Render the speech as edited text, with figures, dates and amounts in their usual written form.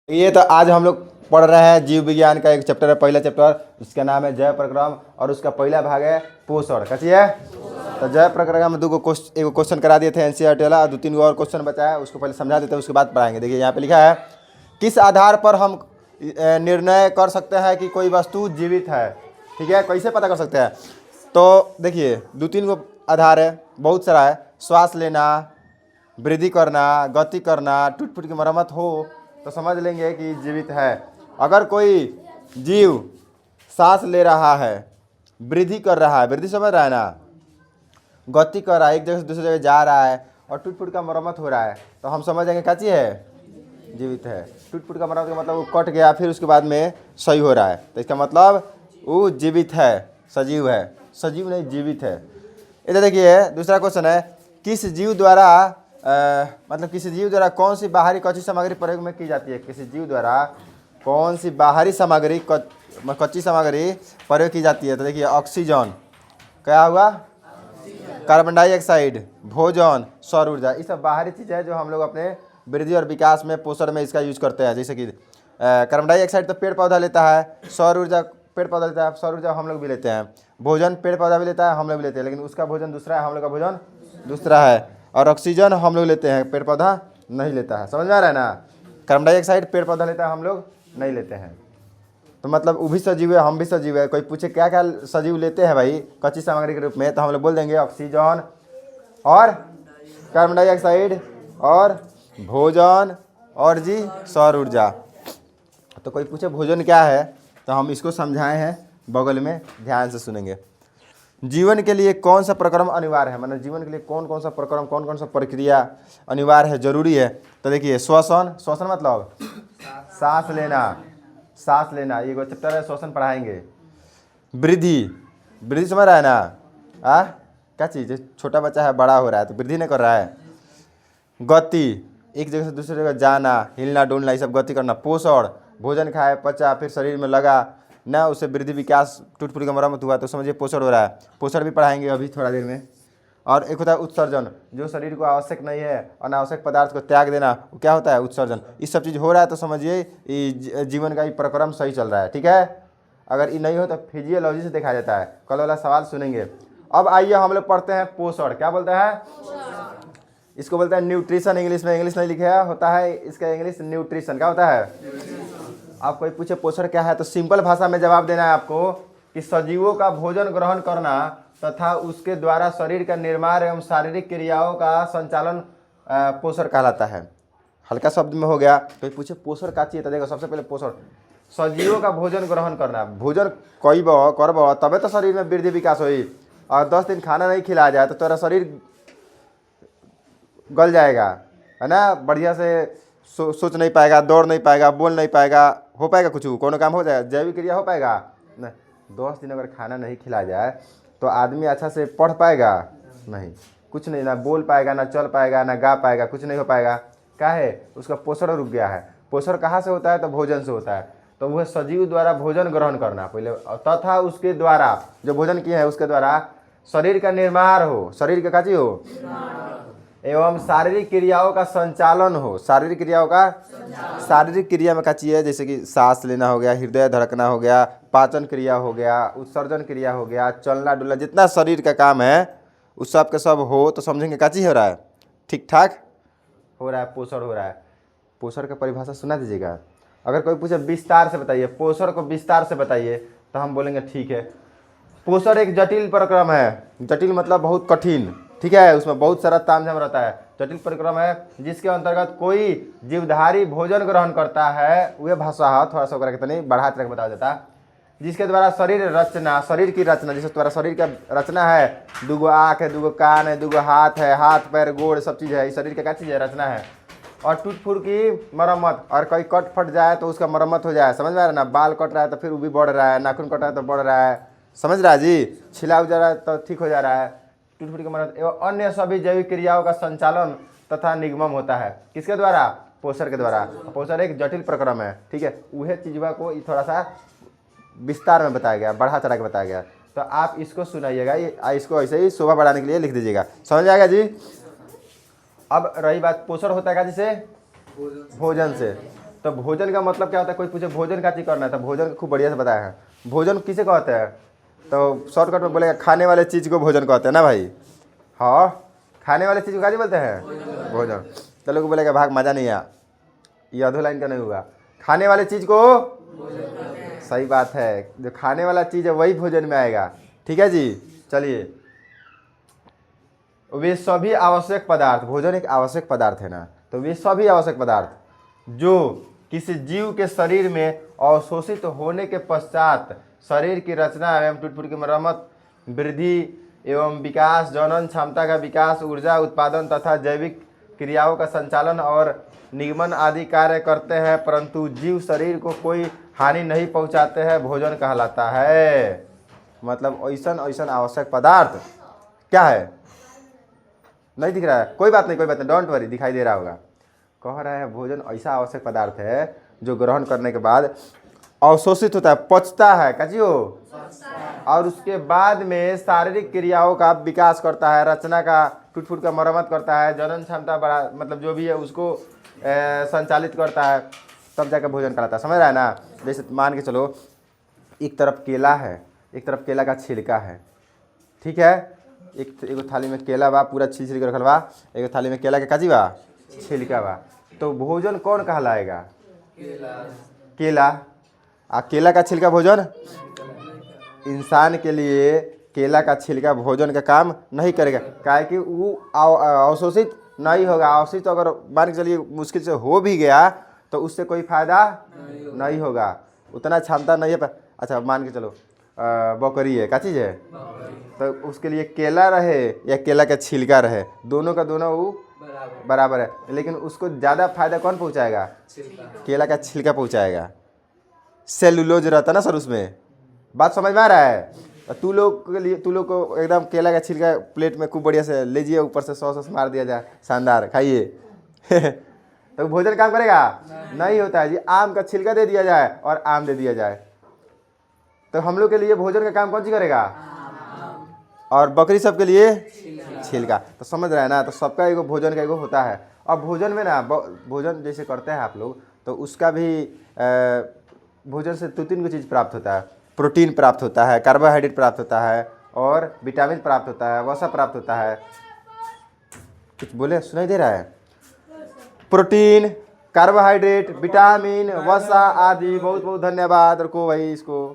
ये तो आज हम लोग पढ़ रहे हैं जीव विज्ञान का एक चैप्टर है, पहला चैप्टर, उसका नाम है जय प्रक्रम और उसका पहला भाग है पोषण। कची है तो जय प्रक्रम में एगो क्वेश्चन करा दिए थे एनसीईआरटी वाला, और 2-3 और क्वेश्चन बचा है, उसको पहले समझा देते हैं, उसके बाद पढ़ाएंगे। देखिए यहाँ पे लिखा है, किस आधार पर हम निर्णय कर सकते हैं कि कोई वस्तु जीवित है। ठीक है, कैसे पता कर सकते हैं? तो देखिए 2-3 गो आधार है, बहुत सारा है। श्वास लेना, वृद्धि करना, गति करना, टूट फूट की मरम्मत हो तो समझ लेंगे कि जीवित है। अगर कोई जीव सांस ले रहा है, वृद्धि कर रहा है, वृद्धि समझ रहा है ना, गति कर रहा है, एक जगह से दूसरी जगह जा रहा है और टूट फूट का मरम्मत हो रहा है, तो हम समझ जाएंगे क्या चीज़ है, जीवित है। टूट फूट का मरम्मत का मतलब वो कट गया फिर उसके बाद में सही हो रहा है, तो इसका मतलब वो जीवित है, सजीव है। सजीव नहीं, जीवित है। इधर देखिए दूसरा क्वेश्चन है, किस जीव द्वारा किसी जीव द्वारा कौन सी बाहरी कच्ची सामग्री प्रयोग में की जाती है। किसी जीव द्वारा कौन सी बाहरी सामग्री कच्ची सामग्री प्रयोग की जाती है। तो देखिए ऑक्सीजन, क्या हुआ, कार्बन डाइऑक्साइड, भोजन, सौर ऊर्जा, ये सब बाहरी चीज़ है जो हम लोग अपने वृद्धि और विकास में, पोषण में इसका यूज करते हैं। जैसे कि कार्बन डाइऑक्साइड तो पेड़ पौधा लेता है, सौर ऊर्जा पेड़ पौधा लेता है, सौर ऊर्जा हम लोग भी लेते हैं, भोजन पेड़ पौधा भी लेता है, हम लोग भी लेते हैं, लेकिन उसका भोजन दूसरा है, हम लोग का भोजन दूसरा है। और ऑक्सीजन हम लोग लेते हैं, पेड़ पौधा नहीं लेता है। समझ में आ रहा है ना? कार्बन डाइऑक्साइड पेड़ पौधा लेता है, हम लोग नहीं लेते हैं। तो मतलब वो भी सजीव है, हम भी सजीव है। कोई पूछे क्या क्या सजीव लेते हैं भाई कच्ची सामग्री के रूप में, तो हम लोग बोल देंगे ऑक्सीजन और कार्बन डाइऑक्साइड और भोजन और जी सौर ऊर्जा। तो कोई पूछे भोजन क्या है, तो हम इसको समझाए हैं बगल में, ध्यान से सुनेंगे। जीवन के लिए कौन सा प्रक्रम अनिवार्य है, मतलब जीवन के लिए कौन कौन सा प्रक्रम, कौन कौन सा प्रक्रिया अनिवार्य है, जरूरी है। तो देखिए श्वसन, श्वसन मतलब सांस लेना, सांस लेना, ये चैप्टर है, श्वसन पढ़ाएंगे। वृद्धि, वृद्धि समझ रहा है ना, क्या चीज़ है, छोटा बच्चा है बड़ा हो रहा है तो वृद्धि नहीं कर रहा है। गति, एक जगह से दूसरी जगह जाना, हिलना डुलना, ये सब गति करना। पोषण, भोजन खाए, पचा, फिर शरीर में लगा ना, उससे वृद्धि विकास टूट फूट का मरम्मत हुआ तो समझिए पोषण हो रहा है। पोषण भी पढ़ाएंगे अभी थोड़ा देर में। और एक होता है उत्सर्जन, जो शरीर को आवश्यक नहीं है, अनावश्यक पदार्थ को त्याग देना, वो क्या होता है, उत्सर्जन। ये सब चीज़ हो रहा है तो समझिए जीवन का ये प्रक्रम सही चल रहा है। ठीक है, अगर ये नहीं हो तो फिजियोलॉजी से देखा जाता है। कल वाला सवाल सुनेंगे। अब आइए हम लोग पढ़ते हैं पोषण। क्या बोलते हैं, इसको बोलते हैं न्यूट्रिशन, इंग्लिश में, इंग्लिश नहीं लिखा होता है इसका, इंग्लिश न्यूट्रिशन। क्या होता है? आप कोई पूछे पोषण क्या है, तो सिंपल भाषा में जवाब देना है आपको कि सजीवों का भोजन ग्रहण करना तथा उसके द्वारा शरीर का निर्माण एवं शारीरिक क्रियाओं का संचालन पोषण कहलाता है। हल्का शब्द में हो गया। कोई पूछे पोषण का चाहिए, तो देखो सबसे पहले पोषण सजीवों का भोजन ग्रहण करना। भोजन करब तबे तो शरीर में वृद्धि विकास होई। और 10 दिन खाना नहीं खिलाया जाए तो तेरा शरीर गल जाएगा, है ना, बढ़िया से सोच नहीं पाएगा, दौड़ नहीं पाएगा, बोल नहीं पाएगा, हो पाएगा कुछ कोनो काम हो जाएगा, जैविक क्रिया हो पाएगा नहीं। 10 दिन अगर खाना नहीं खिलाया जाए तो आदमी अच्छा से पढ़ पाएगा नहीं, कुछ नहीं, ना बोल पाएगा, ना चल पाएगा, ना गा पाएगा, कुछ नहीं हो पाएगा। क्या है, उसका पोषण रुक गया है। पोषण कहाँ से होता है, तो भोजन से होता है। तो वह सजीव द्वारा भोजन ग्रहण करना पहले, तथा उसके द्वारा जो भोजन किए हैं उसके द्वारा शरीर का निर्माण हो, शरीर का काची हो, एवं शारीरिक क्रियाओं का संचालन हो। शारीरिक क्रियाओं का, शारीरिक क्रिया में क्या चाहिए, जैसे कि सांस लेना हो गया, हृदय धड़कना हो गया, पाचन क्रिया हो गया, उत्सर्जन क्रिया हो गया, चलना डुलना, जितना शरीर का काम है उस सब के सब हो तो समझेंगे क्या चीज़ हो रहा है, ठीक ठाक हो रहा है, पोषण हो रहा है। पोषण का परिभाषा सुना दीजिएगा। अगर कोई पूछे विस्तार से बताइए, पोषण को विस्तार से बताइए, तो हम बोलेंगे ठीक है। पोषण एक जटिल प्रक्रम है, जटिल मतलब बहुत कठिन, ठीक है, उसमें बहुत सारा तामझाम रहता है। जटिल परिक्रम है जिसके अंतर्गत कोई जीवधारी भोजन ग्रहण करता है, वह भाषा थोड़ा सा करके नहीं बढ़ा चढ़ा बता देता, जिसके द्वारा शरीर रचना, शरीर की रचना, जिसके द्वारा शरीर का रचना है, 2 आँख है, 2 कान है, 2 हाथ है, हाथ पैर गोड़ सब चीज़ है, शरीर का क्या चीज़ है, रचना है। और टूट फूट की मरम्मत, और कोई कट फट जाए तो उसका मरम्मत हो जाए। समझ में आ रहा है ना? बाल कट रहा है तो फिर वो भी बढ़ रहा है, नाखून कट रहा है तो बढ़ रहा है, समझ रहा है जी, छिला उजा रहा है तो ठीक हो जा रहा है। टूट फूट की मरम्मत एवं अन्य सभी जैविक क्रियाओं का संचालन तथा निगमन होता है, किसके द्वारा, पोषण के द्वारा। पोषण एक जटिल प्रक्रम है, ठीक है, वह चीज़वा को थोड़ा सा विस्तार में बताया गया, बढ़ा चढ़ा के बताया गया। तो आप इसको सुनाइएगा, इसको ऐसे ही शोभा बढ़ाने के लिए लिख दीजिएगा, समझ आएगा जी। अब रही बात पोषण होता है जिसे भोजन से, तो भोजन का मतलब क्या होता है? कोई पूछे भोजन का चीज़ करना है तो भोजन खूब बढ़िया से बताया है। भोजन किसे कहते हैं? तो शॉर्टकट में बोलेगा खाने वाले चीज़ को भोजन कहते हैं ना भाई। हाँ, खाने वाले चीज़ को क्या जी बोलते हैं? भोजन। तो लोग बोलेगा भाग मज़ा नहीं आया, ये अधो लाइन का नहीं होगा। खाने वाले चीज़ को सही बात है, जो खाने वाला चीज़ है वही भोजन में आएगा। ठीक है जी। चलिए, वे सभी आवश्यक पदार्थ, भोजन एक आवश्यक पदार्थ है ना, तो वे सभी आवश्यक पदार्थ जो किसी जीव के शरीर में अवशोषित होने के पश्चात शरीर की रचना एवं टूट-फूट की मरम्मत, वृद्धि एवं विकास, जनन क्षमता का विकास, ऊर्जा उत्पादन तथा जैविक क्रियाओं का संचालन और निगमन आदि कार्य करते हैं, परंतु जीव शरीर को कोई हानि नहीं पहुंचाते हैं, भोजन कहलाता है। मतलब ऐसन ऐसन आवश्यक पदार्थ क्या है? नहीं दिख रहा है? कोई बात नहीं, कोई बात नहीं, डोंट वरी, दिखाई दे रहा होगा। कह रहा है भोजन ऐसा आवश्यक पदार्थ है जो ग्रहण करने के बाद अवशोषित होता है, पचता है, कचियो, और उसके बाद में शारीरिक क्रियाओं का विकास करता है, रचना का, टूट फूट का मरम्मत करता है, जनन क्षमता बढ़ा, मतलब जो भी है उसको संचालित करता है, तब जाकर भोजन कहलाता है। समझ रहा है ना? जैसे मान के चलो, एक तरफ केला है, एक तरफ केला का छिलका है, ठीक है? एगो थाली में केला बा, पूरा छिल के रखल बा, एगो थाली में केला के काजी बा, छिलका बा, तो भोजन कौन कहलाएगा? केला। आ केला का छिलका भोजन? इंसान के लिए केला का छिलका भोजन का काम नहीं करेगा, काहे कि वो अवशोषित नहीं होगा। अवशोषित अगर मान के चलिए मुश्किल से हो भी गया तो उससे कोई फायदा नहीं होगा, उतना क्षमता नहीं है। अच्छा मान के चलो बकरी है, क्या चीज़ है? तो उसके लिए केला रहे या केला का छिलका रहे, दोनों का दोनों वो बराबर है, लेकिन उसको ज़्यादा फायदा कौन पहुंचाएगा? केला का छिलका पहुंचाएगा। सेलुलोज रहता ना सर उसमें, बात समझ में आ रहा है? तू लोग के लिए, तू लोग को एकदम केला का छिलका प्लेट में खूब बढ़िया से लीजिए, ऊपर से सॉस मार दिया जाए, शानदार खाइए तो भोजन काम करेगा? नहीं होता है जी। आम का छिलका दे दिया जाए और आम दे दिया जाए, तो हम लोग के लिए भोजन का काम कौन सी करेगा? और बकरी सब के लिए छिलका। तो समझ रहे हैं ना? तो सबका एगो भोजन का एगो होता है। और भोजन में ना, भोजन जैसे करते हैं आप लोग, तो उसका भी भोजन से 2-3 को चीज़ प्राप्त होता है। प्रोटीन प्राप्त होता है, कार्बोहाइड्रेट प्राप्त होता है, और विटामिन प्राप्त होता है, वसा प्राप्त होता है। कुछ बोले, सुनाई दे रहा है? प्रोटीन, कार्बोहाइड्रेट, विटामिन, वसा आदि। बहुत बहुत धन्यवाद। रखो भाई इसको।